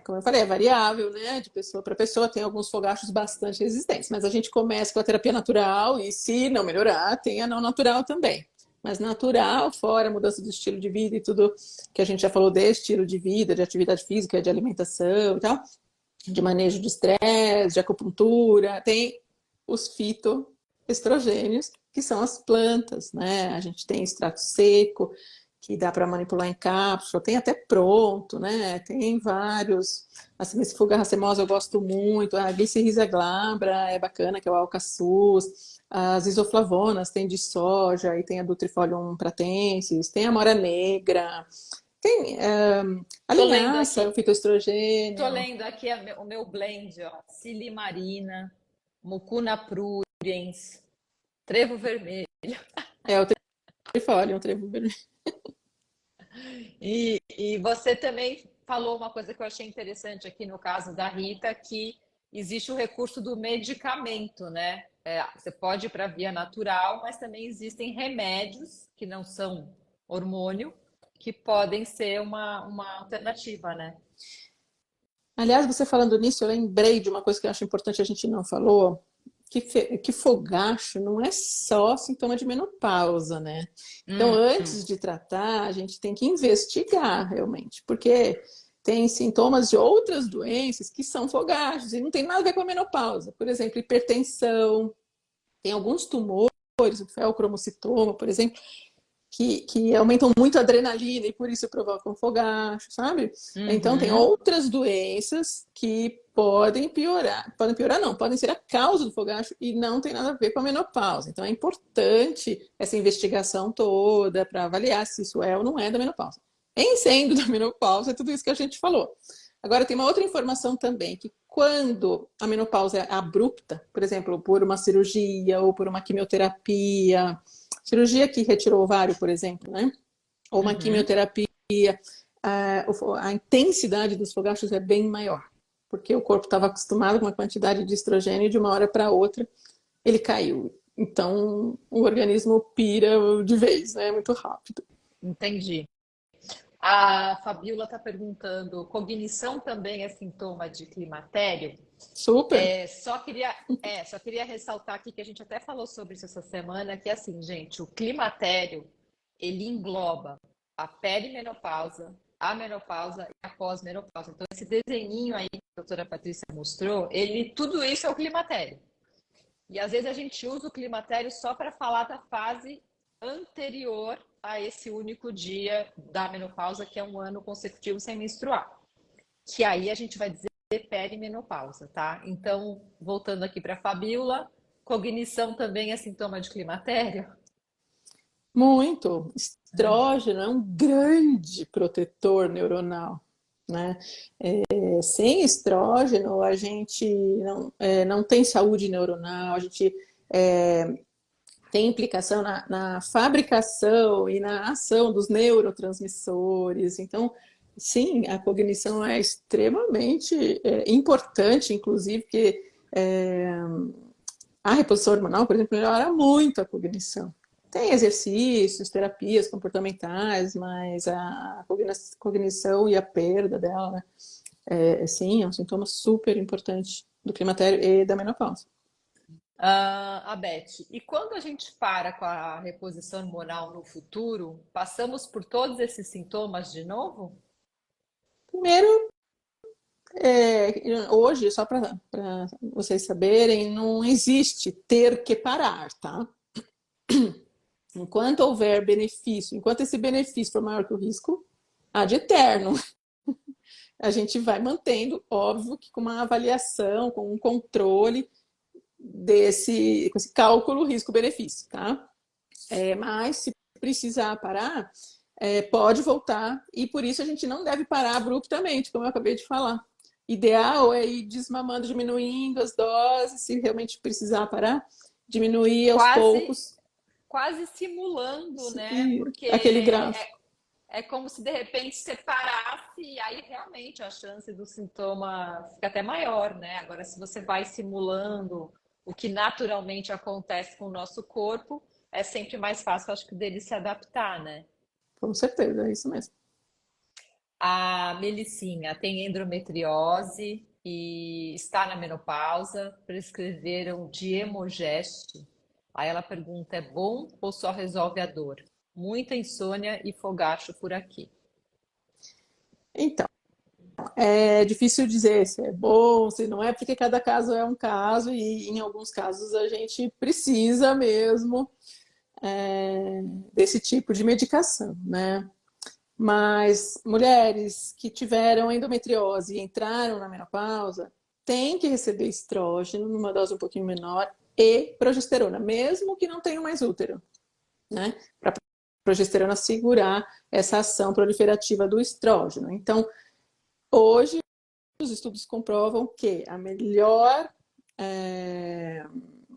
como eu falei, é variável, né? De pessoa para pessoa, tem alguns fogachos bastante resistentes, mas a gente começa com a terapia natural e, se não melhorar, tem a não natural também. Mas natural, fora a mudança do estilo de vida e tudo que a gente já falou de estilo de vida, de atividade física, de alimentação e tal, de manejo de estresse, de acupuntura, tem os fitoestrogênios, que são as plantas, né? A gente tem extrato seco, que dá para manipular em cápsula, tem até pronto, né? Tem vários. Assim, esse fuga racemosa eu gosto muito, a glicirrhizia glabra é bacana, que é o alcaçuz, as isoflavonas tem de soja, e tem a Dutrifolium pratensis, tem a mora negra, tem a Tô lendo linhaça, o aqui. Tô fitoestrogênio. lendo aqui o meu blend, ó. Silimarina, Mucuna pruriens, trevo vermelho. É o trifolium, o trevo vermelho. E você também. falou uma coisa que eu achei interessante aqui no caso da Rita, que existe o recurso do medicamento, né? Você pode ir para a via natural, mas também existem remédios que não são hormônio, que podem ser uma alternativa, né? Aliás, você falando nisso, eu lembrei de uma coisa que eu acho importante a gente não falou, que fogacho não é só sintoma de menopausa, né? Então, antes de tratar, a gente tem que investigar realmente, porque tem sintomas de outras doenças que são fogachos e não tem nada a ver com a menopausa. Por exemplo, hipertensão, tem alguns tumores, o feocromocitoma, por exemplo, que aumentam muito a adrenalina e por isso provocam fogacho, sabe? Então tem Uhum. outras doenças que podem piorar não, podem ser a causa do fogacho e não tem nada a ver com a menopausa. Então é importante essa investigação toda para avaliar se isso é ou não é da menopausa. Em sendo da menopausa, é tudo isso que a gente falou. Agora tem uma outra informação também, que quando a menopausa é abrupta, por exemplo, por uma cirurgia ou por uma quimioterapia, cirurgia que retirou o ovário, por exemplo, né? Ou uma quimioterapia, a intensidade dos fogachos é bem maior, porque o corpo estava acostumado com uma quantidade de estrogênio e de uma hora para outra ele caiu. Então o organismo pira de vez, né? Muito rápido. Entendi. A Fabiola está perguntando, cognição também é sintoma de climatério? Super. Só queria ressaltar aqui que a gente até falou sobre isso essa semana, que assim, gente, o climatério, ele engloba a perimenopausa, a menopausa e a pós-menopausa. Então, esse desenhinho aí que a doutora Patrícia mostrou, tudo isso é o climatério. E às vezes a gente usa o climatério só para falar da fase anterior a esse único dia da menopausa, que é um ano consecutivo sem menstruar. Que aí a gente vai dizer perimenopausa, tá? Então, voltando aqui para a Fabiola, cognição também é sintoma de climatério? Muito. Estrógeno é um grande protetor neuronal, né? Sem estrógeno, a gente não tem saúde neuronal, a gente tem implicação na fabricação e na ação dos neurotransmissores. Então, sim, a cognição é extremamente importante, inclusive, porque a reposição hormonal, por exemplo, melhora muito a cognição. Tem exercícios, terapias comportamentais, mas a cognição e a perda dela, né, sim, é um sintoma super importante do climatério e da menopausa. A Beth, e quando a gente para com a reposição hormonal no futuro, passamos por todos esses sintomas de novo? Primeiro, hoje, só para vocês saberem, não existe ter que parar, tá? Enquanto houver benefício, enquanto esse benefício for maior que o risco, há de eterno. A gente vai mantendo, óbvio, que com uma avaliação, com um controle com esse cálculo risco-benefício, tá? Mas se precisar parar, pode voltar e por isso a gente não deve parar abruptamente, como eu acabei de falar. Ideal é ir desmamando, diminuindo as doses, se realmente precisar parar, diminuir aos Quase, poucos. quase simulando, né? E Porque aquele gráfico. é como se de repente separasse e aí realmente a chance do sintoma fica até maior, né? Agora, se você vai simulando o que naturalmente acontece com o nosso corpo, é sempre mais fácil, acho que, dele se adaptar, né? Com certeza, é isso mesmo. A Melicinha tem endometriose e está na menopausa, prescreveram Diemogest. Aí ela pergunta, é bom ou só resolve a dor? Muita insônia e fogacho por aqui. Então, é difícil dizer se é bom, se não é, porque cada caso é um caso e em alguns casos a gente precisa mesmo desse tipo de medicação, né? Mas mulheres que tiveram endometriose e entraram na menopausa têm que receber estrógeno numa dose um pouquinho menor e progesterona, mesmo que não tenham mais útero, né? Para a progesterona segurar essa ação proliferativa do estrógeno. Então, hoje, os estudos comprovam que a melhor.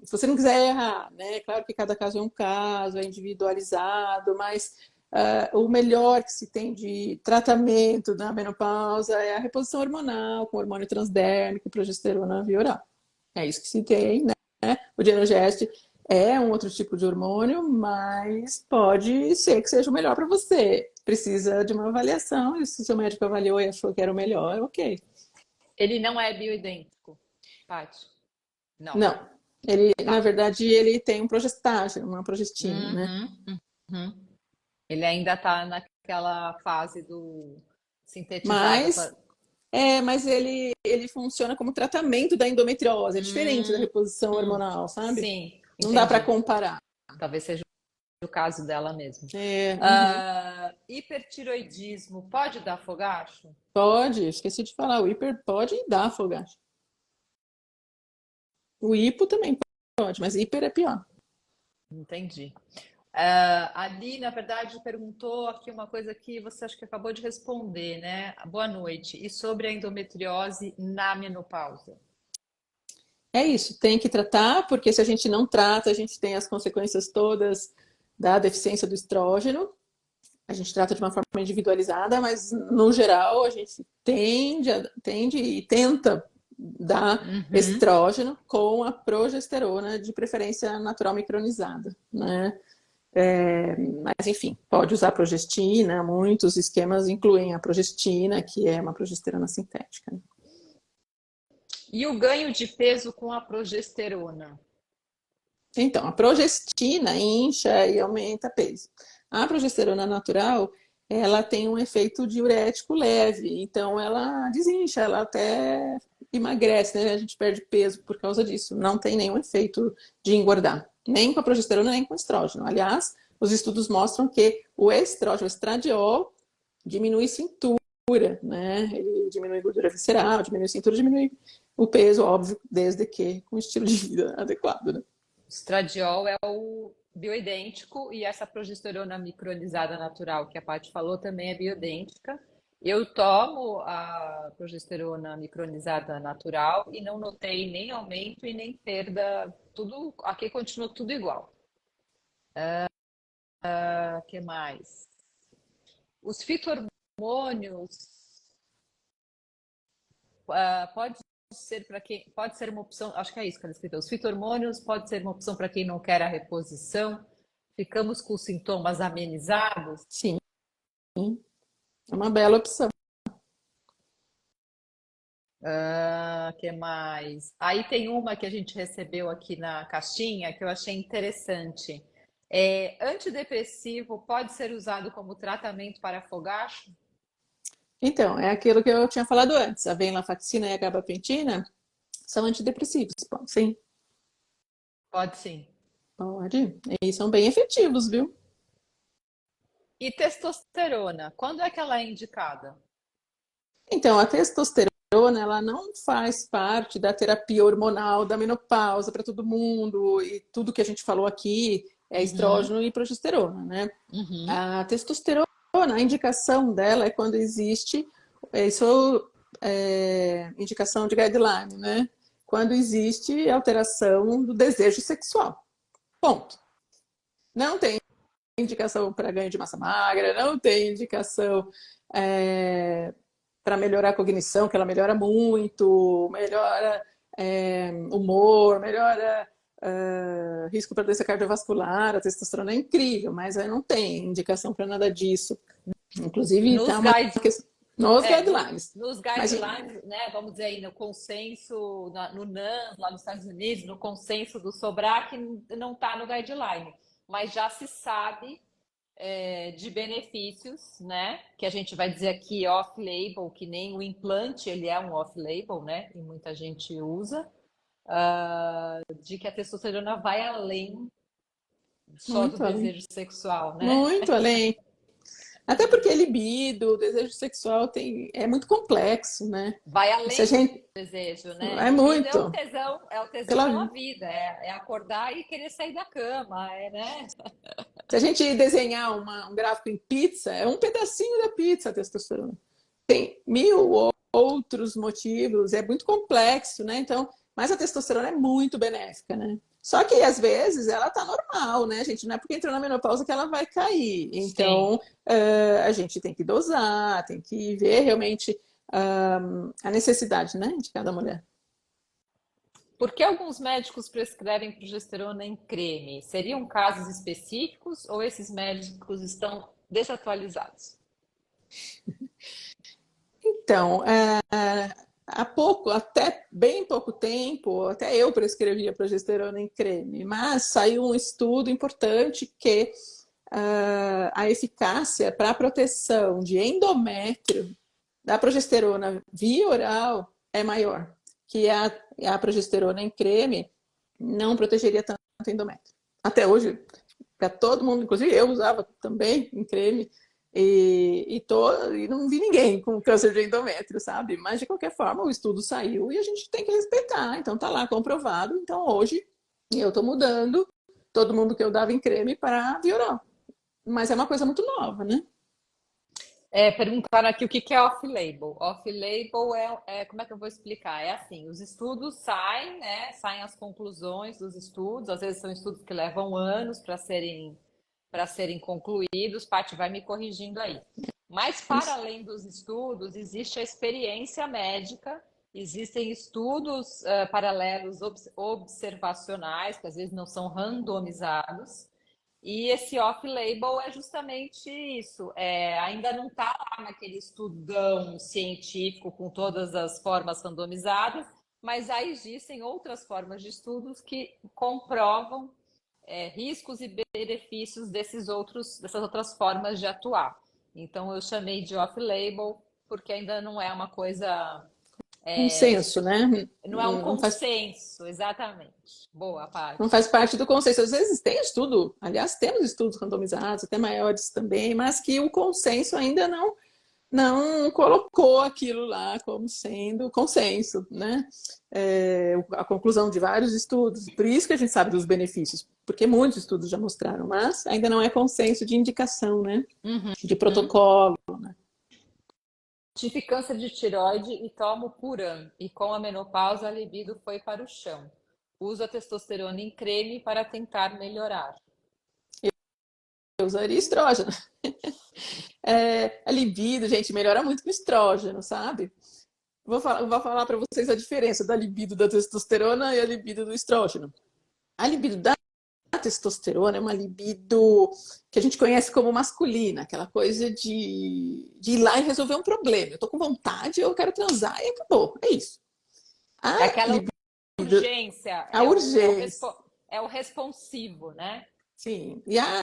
Se você não quiser errar, né? Claro que cada caso é um caso, é individualizado, mas o melhor que se tem de tratamento da menopausa é a reposição hormonal, com hormônio transdérmico, progesterona via oral. É isso que se tem, né? O Dienogest é um outro tipo de hormônio, mas pode ser que seja o melhor para você. Precisa de uma avaliação, e se o seu médico avaliou e achou que era o melhor, ok. Ele não é bioidêntico, Paty? Não. Não, ele, na Tá. verdade, ele tem um progestágeno, uma progestina, né? Uhum, uhum. Ele ainda está naquela fase do sintetizado. Mas, mas ele funciona como tratamento da endometriose, é diferente da reposição hormonal, sabe? Sim, Não dá para entendi. comparar. Talvez seja o caso dela mesmo. Uhum. Hipertiroidismo pode dar fogacho? Pode, esqueci de falar, o hiper pode dar fogacho. O hipo também pode, mas hiper é pior. Entendi. Ali, na verdade, perguntou aqui uma coisa que você acho que acabou de responder, né? Boa noite. E sobre a endometriose na menopausa? É isso, tem que tratar, porque se a gente não trata, a gente tem as consequências todas da deficiência do estrógeno. A gente trata de uma forma individualizada, mas no geral a gente tende e tenta dar Uhum. estrógeno com a progesterona, de preferência natural micronizada, né? Mas enfim, pode usar progestina, muitos esquemas incluem a progestina, que é uma progesterona sintética, né? E o ganho de peso com a progesterona? Então, a progestina incha e aumenta peso. A progesterona natural, ela tem um efeito diurético leve, então ela desincha, ela até emagrece, né? A gente perde peso por causa disso. Não tem nenhum efeito de engordar, nem com a progesterona, nem com o estrógeno. Aliás, os estudos mostram que o estrógeno, o estradiol, diminui cintura, né? Ele diminui gordura visceral, diminui cintura, diminui o peso, óbvio, desde que com estilo de vida adequado, né? O estradiol é o bioidêntico e essa progesterona micronizada natural que a Paty falou também é bioidêntica. Eu tomo a progesterona micronizada natural e não notei nem aumento e nem perda. Tudo aqui continua tudo igual. O que mais? Os fito-hormônios pode ser para quem pode ser uma opção, acho que é isso que ela escreveu. Os fito-hormônios pode ser uma opção para quem não quer a reposição. Ficamos com os sintomas amenizados. Sim, é uma bela opção. Que mais? Aí tem uma que a gente recebeu aqui na caixinha que eu achei interessante. Antidepressivo pode ser usado como tratamento para fogacho? Então, é aquilo que eu tinha falado antes. A venlafaxina e a gabapentina são antidepressivos, pode, sim, Pode sim. pode. E são bem efetivos, viu? E testosterona, quando é que ela é indicada? Então, a testosterona, ela não faz parte da terapia hormonal da menopausa para todo mundo, e tudo que a gente falou aqui é Uhum, estrógeno e progesterona, né? uhum. A testosterona, a indicação dela é quando existe, isso é indicação de guideline, né? Quando existe alteração do desejo sexual. Ponto. Não tem indicação para ganho de massa magra, não tem indicação para melhorar a cognição, que ela melhora muito, melhora humor, melhora risco para doença cardiovascular, a testosterona é incrível, mas aí não tem indicação para nada disso. Inclusive, Nos está uma guide, questão nos é, no- guidelines. nos Mas, guidelines, né, vamos dizer aí, no consenso, no NANS, lá nos Estados Unidos, no consenso do SOBRAC, não está no guideline, mas já se sabe de benefícios, né, que a gente vai dizer aqui off-label, que nem o implante, ele é um off-label, né, e muita gente usa, de que a testosterona vai além só do muito além. desejo sexual, né? Muito além. Até porque libido, o desejo sexual é muito complexo, né? Vai E se a além do gente. desejo, né? É Libido muito. é o tesão Pela, pela vida, é acordar e querer sair da cama, né? se a gente desenhar um gráfico em pizza, é um pedacinho da pizza a testosterona. Tem mil outros motivos, é muito complexo, né? Então, mas a testosterona é muito benéfica, né? Só que, às vezes, ela tá normal, né, gente? Não é porque entrou na menopausa que ela vai cair. Sim. Então, a gente tem que dosar, tem que ver realmente a necessidade, né, de cada mulher. Por que alguns médicos prescrevem progesterona em creme? Seriam casos específicos ou esses médicos estão desatualizados? Então, há pouco, até bem pouco tempo, até eu prescrevia progesterona em creme, mas saiu um estudo importante que a eficácia para a proteção de endométrio da progesterona via oral é maior, que a progesterona em creme não protegeria tanto endométrio. Até hoje, para todo mundo, inclusive eu usava também em creme, e não vi ninguém com câncer de endométrio, sabe? Mas, de qualquer forma, o estudo saiu e a gente tem que respeitar. Então, tá lá comprovado. Então, hoje, eu tô mudando todo mundo que eu dava em creme para Vioral. Mas é uma coisa muito nova, né? Perguntaram aqui o que que é off-label. Off-label como é que eu vou explicar? É assim, os estudos saem, né? Saem as conclusões dos estudos. Às vezes são estudos que levam anos para serem concluídos. Paty vai me corrigindo aí. Mas para Isso. além dos estudos, existe a experiência médica. Existem estudos paralelos observacionais, que às vezes não são randomizados. E esse off-label é justamente isso. Ainda não está lá naquele estudão científico com todas as formas randomizadas, mas já existem outras formas de estudos que comprovam riscos e benefícios dessas outras formas de atuar. Então eu chamei de off-label porque ainda não é uma coisa, Um senso, né? não é um Não faz, consenso, exatamente. Boa, não parte. faz parte do consenso. Às vezes tem estudo, aliás, temos estudos randomizados, até maiores também, mas que o consenso ainda não colocou aquilo lá como sendo consenso, né? A conclusão de vários estudos. Por isso que a gente sabe dos benefícios, porque muitos estudos já mostraram, mas ainda não é consenso de indicação, né? De protocolo. Tive câncer de tireoide e tomo Puran. E com a menopausa, a libido foi para o chão. Uso a testosterona em creme para tentar melhorar. Eu usaria estrógeno. A libido, gente, melhora muito com estrógeno, sabe? Vou falar para vocês a diferença da libido da testosterona e a libido do estrógeno. A libido da testosterona é uma libido que a gente conhece como masculina, aquela coisa de ir lá e resolver um problema. Eu tô com vontade, eu quero transar e acabou. É isso. A É aquela libido, urgência, a urgência, é o responsivo, né? sim. E a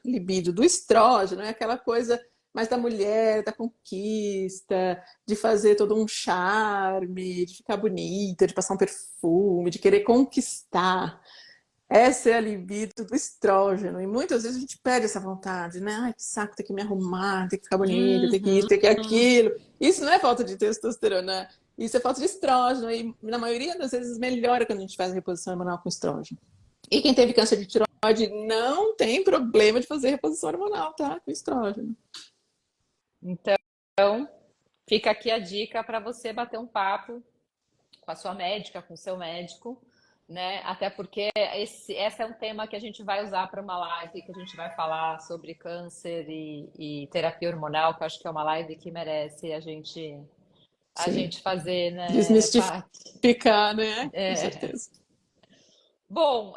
libido do estrógeno é aquela coisa mais da mulher, da conquista, de fazer todo um charme, de ficar bonita, de passar um perfume, de querer conquistar. Essa é a libido do estrógeno. E muitas vezes a gente perde essa vontade, né? Ai, que saco, ter que me arrumar, ter que ficar bonita, ter que isso, ter que aquilo. Isso não é falta de testosterona, isso é falta de estrógeno. E na maioria das vezes melhora quando a gente faz a reposição hormonal com estrógeno. E quem teve câncer de tireoide não tem problema de fazer reposição hormonal, tá? Com estrógeno. Então, fica aqui a dica para você bater um papo com a sua médica, com o seu médico, né? Até porque esse é um tema que a gente vai usar para uma live, que a gente vai falar sobre câncer e terapia hormonal, que eu acho que é uma live que merece a Sim. gente fazer, né, Paty? Desmistificar, né? Com certeza. Bom,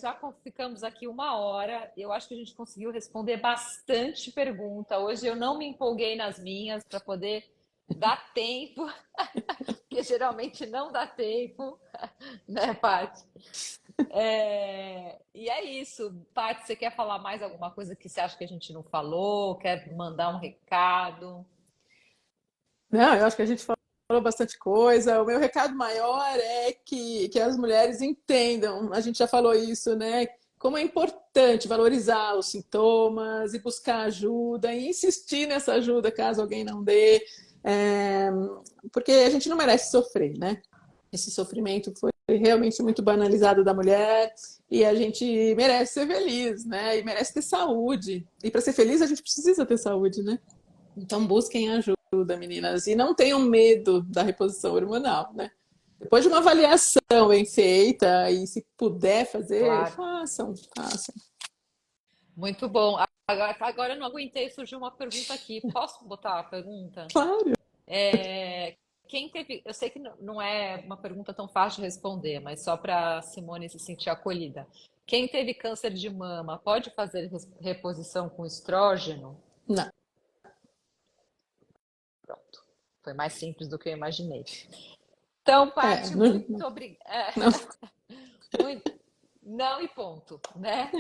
já ficamos aqui uma hora. Eu acho que a gente conseguiu responder bastante pergunta. Hoje eu não me empolguei nas minhas para poder dar tempo, porque geralmente não dá tempo, né, Paty? E é isso. Paty, você quer falar mais alguma coisa que você acha que a gente não falou? Quer mandar um recado? Não, eu acho que a gente falou bastante coisa. O meu recado maior é que as mulheres entendam, a gente já falou isso, né? Como é importante valorizar os sintomas e buscar ajuda e insistir nessa ajuda caso alguém não dê, é, porque a gente não merece sofrer, né? Esse sofrimento foi realmente muito banalizado da mulher e a gente merece ser feliz, né? E merece ter saúde. E para ser feliz a gente precisa ter saúde, né? Então busquem ajuda, meninas, e não tenham medo da reposição hormonal, né? Depois de uma avaliação bem feita, e se puder fazer, Claro. façam, façam. Muito bom. Agora eu não aguentei, surgiu uma pergunta aqui. Posso botar a pergunta? Claro. É, quem teve, eu sei que não é uma pergunta tão fácil de responder, mas só para Simone se sentir acolhida. Quem teve câncer de mama pode fazer reposição com estrógeno? Não, Pronto. Foi mais simples do que eu imaginei. Então, Paty, não, muito obrigada. não. Muito... Não e ponto, né?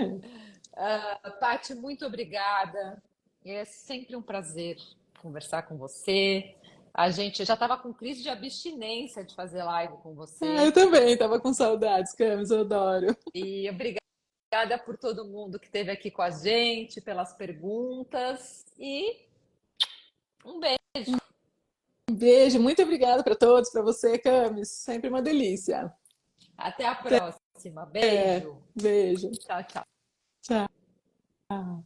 É. Paty, muito obrigada. É sempre um prazer conversar com você. A gente já estava com crise de abstinência de fazer live com Ah, eu você. também estava com saudades, Camis, eu adoro. E obrigada por todo mundo que esteve aqui com a gente, pelas perguntas. E um beijo. Um beijo, muito obrigada para todos, para você, Camis, sempre uma delícia. Até a próxima. É, Beijo. beijo, Tchau, tchau. tchau.